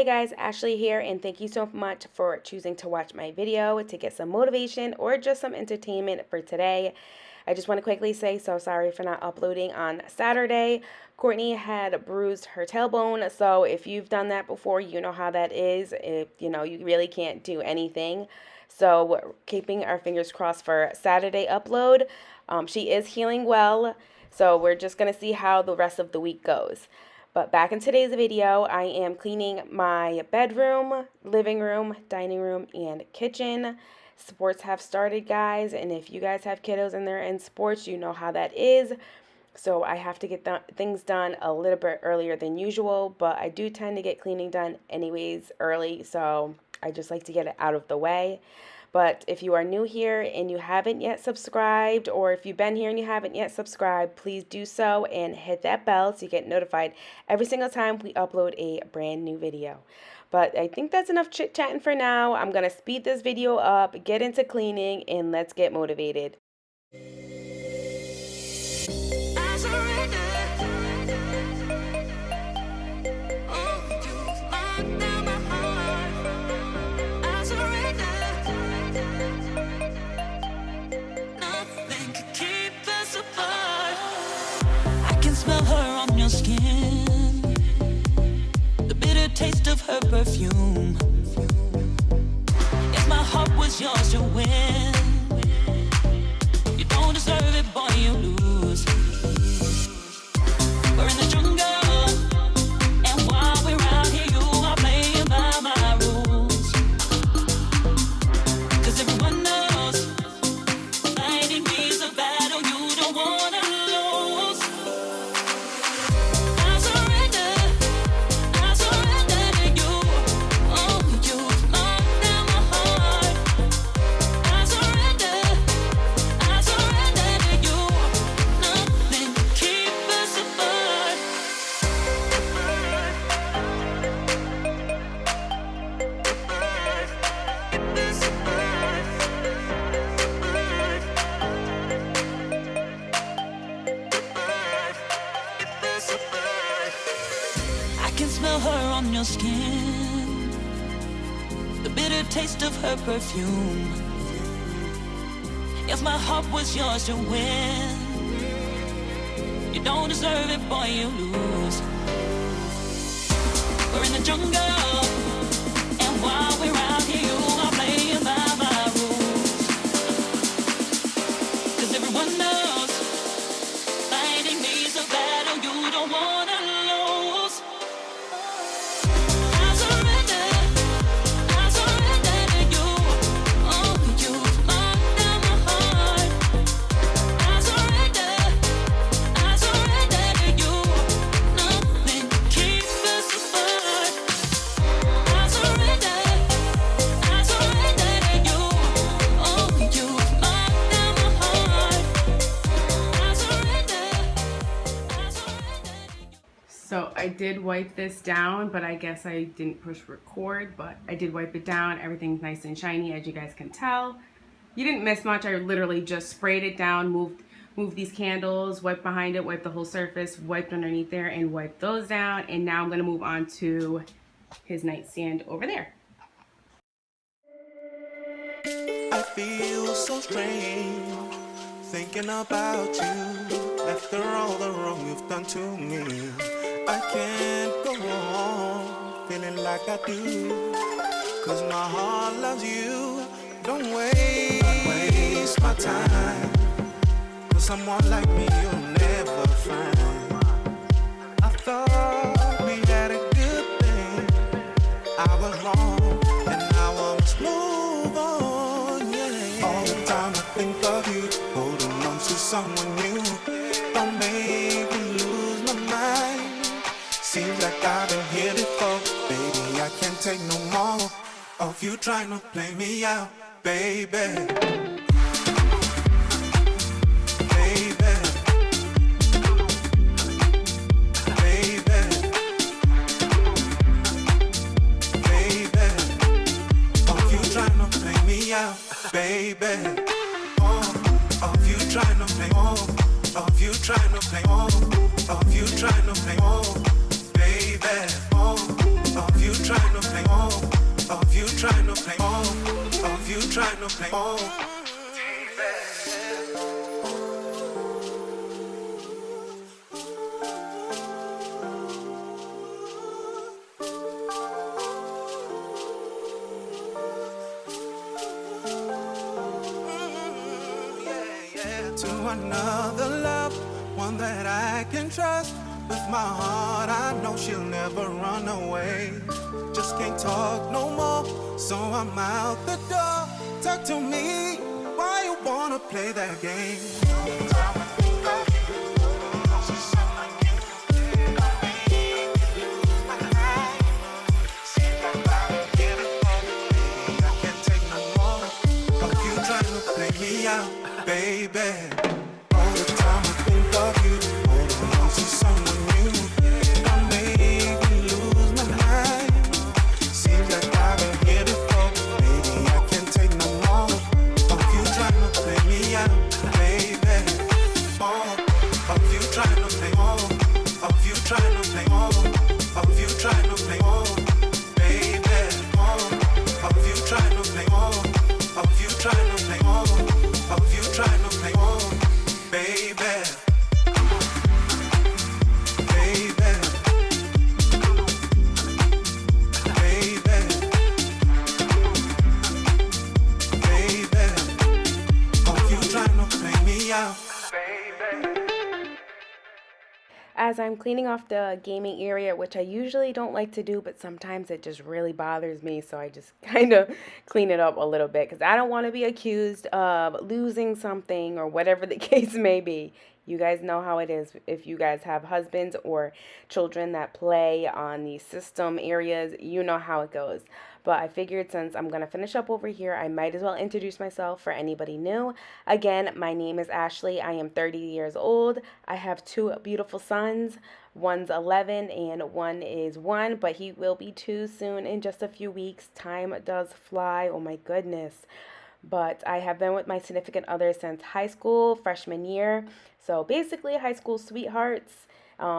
guys, Ashley here, and thank you so much for choosing to watch my video to get some motivation or just some entertainment for today. I just want to quickly say so sorry for not uploading on Saturday. Courtney had bruised her tailbone, so if you've done that before, you know how that is. If you really can't do anything. So we're keeping our fingers crossed for Saturday upload. She is healing well, so we're just going to see how the rest of the week goes. But back in today's video, I am cleaning my bedroom, living room, dining room, and kitchen. Sports have started, guys, and if you guys have kiddos and they're in sports, you know how that is. So I have to get things done a little bit earlier than usual, but I do tend to get cleaning done anyways early, so I just like to get it out of the way. But if you are new here and you haven't yet subscribed, or if you've been here and you haven't yet subscribed, please do so and hit that bell so you get notified every single time we upload a brand new video. But I think that's enough chit-chatting for now. I'm going to speed this video up, get into cleaning, and let's get motivated. Skin, the bitter taste of her perfume. If my heart was yours to win, you don't deserve it, boy, you lose. We're in the jungle, and while we're out here, you are playing by my rules. 'Cause everyone knows fighting me's a battle you don't wanna lose. Smell her on your skin, the bitter taste of her perfume. If my heart was yours to win, you don't deserve it, boy, you lose. We're in the jungle, and while we're out here, you are playing by my rules. 'Cause everyone knows fighting me's a battle you don't wanna lose. So I did wipe this down, but I guess I didn't push record, but I did wipe it down. Everything's nice and shiny, as you guys can tell. You didn't miss much. I literally just sprayed it down, moved these candles, wiped behind it, wiped the whole surface, wiped underneath there, and wiped those down. And now I'm gonna move on to his nightstand over there. I feel so strange thinking about you after all the wrong you've done to me. I can't go on feeling like I do, 'cause my heart loves you. Don't waste my time, 'cause someone like me you'll never find. I thought we had a good thing, I was wrong, and now I must move on, yeah. All the time I think of you, holding on to someone new. Don't make me lose my mind. Seems like I've been here before, baby, I can't take no more of you trying to play me out, baby. Baby. Baby. Baby. Of you trying to play me out, baby. Of you trying to play, of you trying to play, of you trying to play, baby. Of you trying to to play more. To another love, one that I can trust. With my heart, I know she'll never run away. Just can't talk no more, so I'm out the door. Talk to me, why you wanna play that game? I can't take no more of you trying to play me out, baby. All the time I think of you, holding on to someone new. Don't make me lose my mind. Seems like I've been here before, baby. I can't take no more of you trying to play me out, baby. More of you trying to play more, of you trying to play more, of you trying to play more, baby. More of you trying to play more, of you trying to play more, of you trying to play more, baby. As I'm cleaning off the gaming area, which I usually don't like to do, but sometimes it just really bothers me, so I just kind of clean it up a little bit because I don't want to be accused of losing something or whatever the case may be. You guys know how it is if you guys have husbands or children that play on the system areas. You know how it goes. But I figured since I'm going to finish up over here, I might as well introduce myself for anybody new. Again, my name is Ashley. I am 30 years old. I have two beautiful sons. One's 11 and one is 1, but he will be 2 soon in just a few weeks. Time does fly. Oh my goodness. But I have been with my significant other since high school, freshman year. So basically high school sweethearts.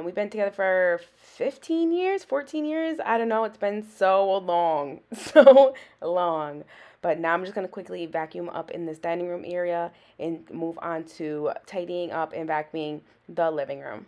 We've been together for 15 years, 14 years. I don't know. It's been so long, so long. But now I'm just going to quickly vacuum up in this dining room area and move on to tidying up and vacuuming the living room.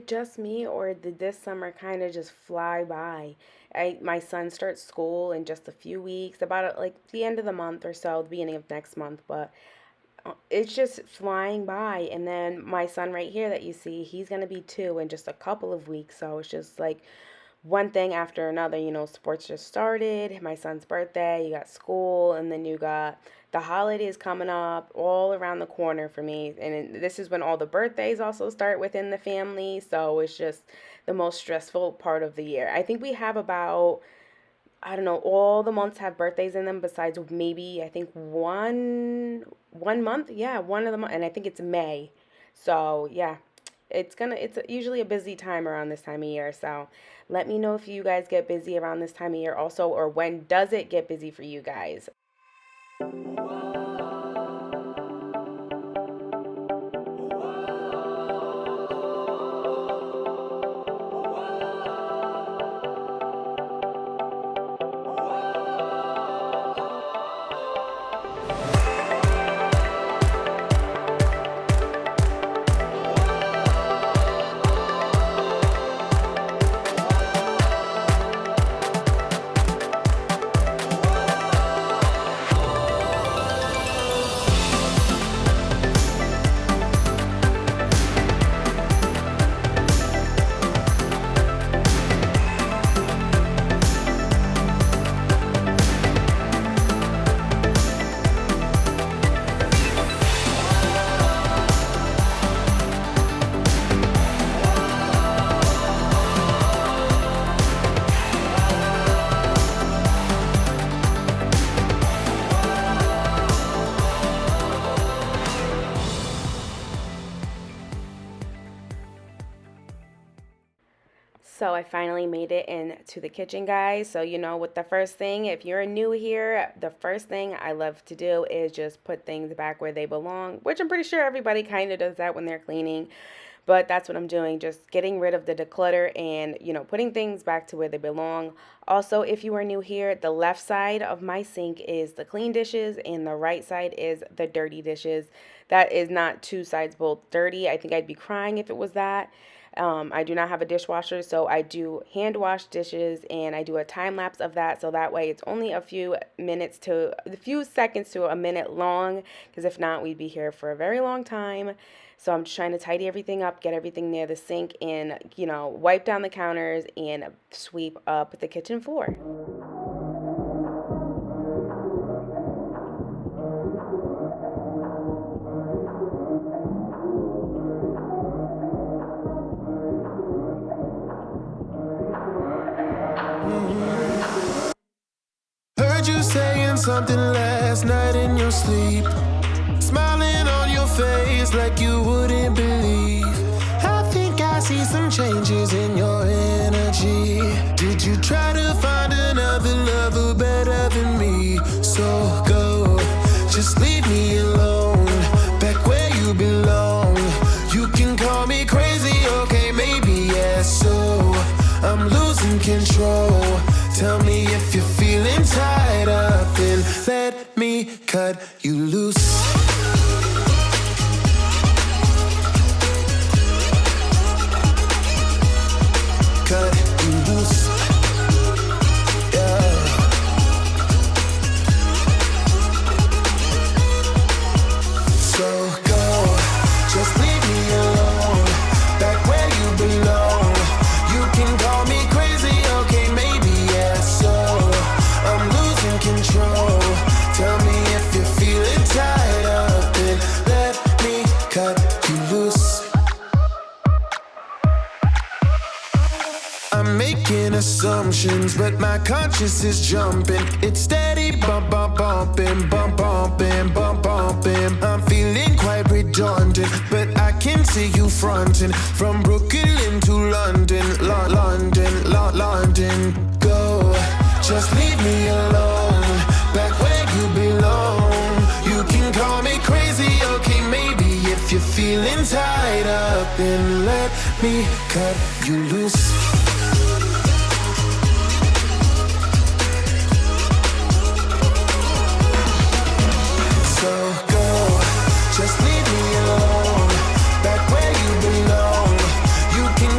it just me, or did this summer kind of just fly by? My son starts school in just a few weeks, about like the end of the month or so, the beginning of next month, but it's just flying by. And then my son right here that you see, he's gonna be 2 in just a couple of weeks. So it's just like one thing after another. Sports just started, my son's birthday, you got school, and then you got the holidays coming up all around the corner for me. And this is when all the birthdays also start within the family. So it's just the most stressful part of the year. I think we have about, I don't know, all the months have birthdays in them besides maybe I think one month. Yeah, one of the month, and I think it's May. So yeah, it's usually a busy time around this time of year. So let me know if you guys get busy around this time of year also, or when does it get busy for you guys? So I finally made it into the kitchen, guys. So with the first thing, if you're new here, the first thing I love to do is just put things back where they belong, which I'm pretty sure everybody kind of does that when they're cleaning. But that's what I'm doing, just getting rid of the declutter and, putting things back to where they belong. Also, if you are new here, the left side of my sink is the clean dishes and the right side is the dirty dishes. That is not two sides both dirty. I think I'd be crying if it was that. I do not have a dishwasher, so I do hand wash dishes, and I do a time lapse of that, so that way it's only a few seconds to a minute long, because if not, we'd be here for a very long time. So I'm just trying to tidy everything up, get everything near the sink, and wipe down the counters and sweep up the kitchen floor. Heard you saying something last night in your sleep, smiling on your face like you wouldn't believe. I think I see some changes in your energy. Did you try to find another lover better than me? So go, just leave me alone, back where you belong. You can call me crazy, okay, maybe, yeah, so I'm losing control. Tell me if you're feeling tied up, then let me cut you loose. Cut you loose. Yeah. So go, just leave me alone, back where you belong. You can call me crazy, okay, maybe, yeah, so I'm losing control. Tell me if you're feeling tied up, then let me cut you loose. I'm making assumptions, but my conscience is jumping. It's steady bump, bump, bumping, bump, bumping, bump, bumping. I'm feeling quite redundant, but I can see you fronting from Brooklyn to London, London. Go, just leave me alone, back where you belong. You can call me crazy, okay, maybe if you're feeling tied up, then let me cut you loose. So go, just leave me alone, back where you belong. You can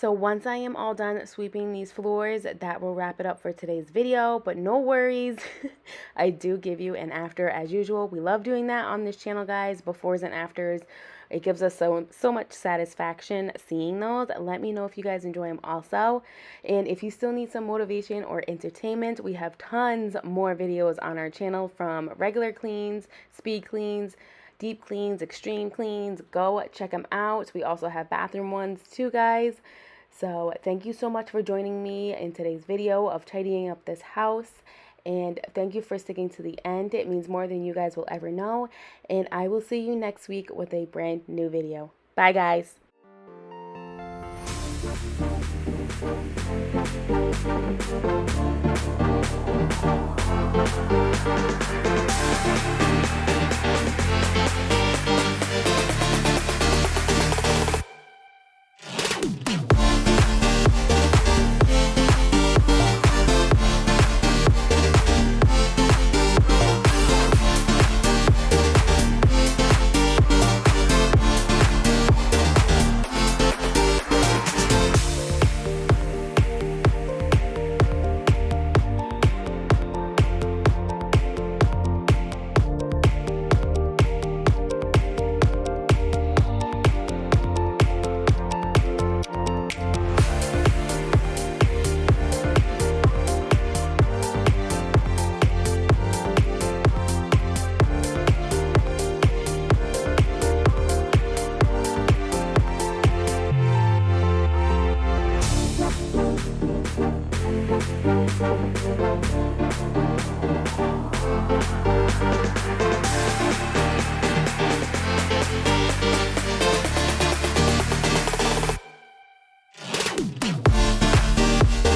So once I am all done sweeping these floors, that will wrap it up for today's video, but no worries. I do give you an after as usual. We love doing that on this channel, guys, befores and afters. It gives us so much satisfaction seeing those. Let me know if you guys enjoy them also. And if you still need some motivation or entertainment, we have tons more videos on our channel, from regular cleans, speed cleans, deep cleans, extreme cleans. Go check them out. We also have bathroom ones too, guys. So thank you so much for joining me in today's video of tidying up this house. And thank you for sticking to the end. It means more than you guys will ever know. And I will see you next week with a brand new video. Bye, guys.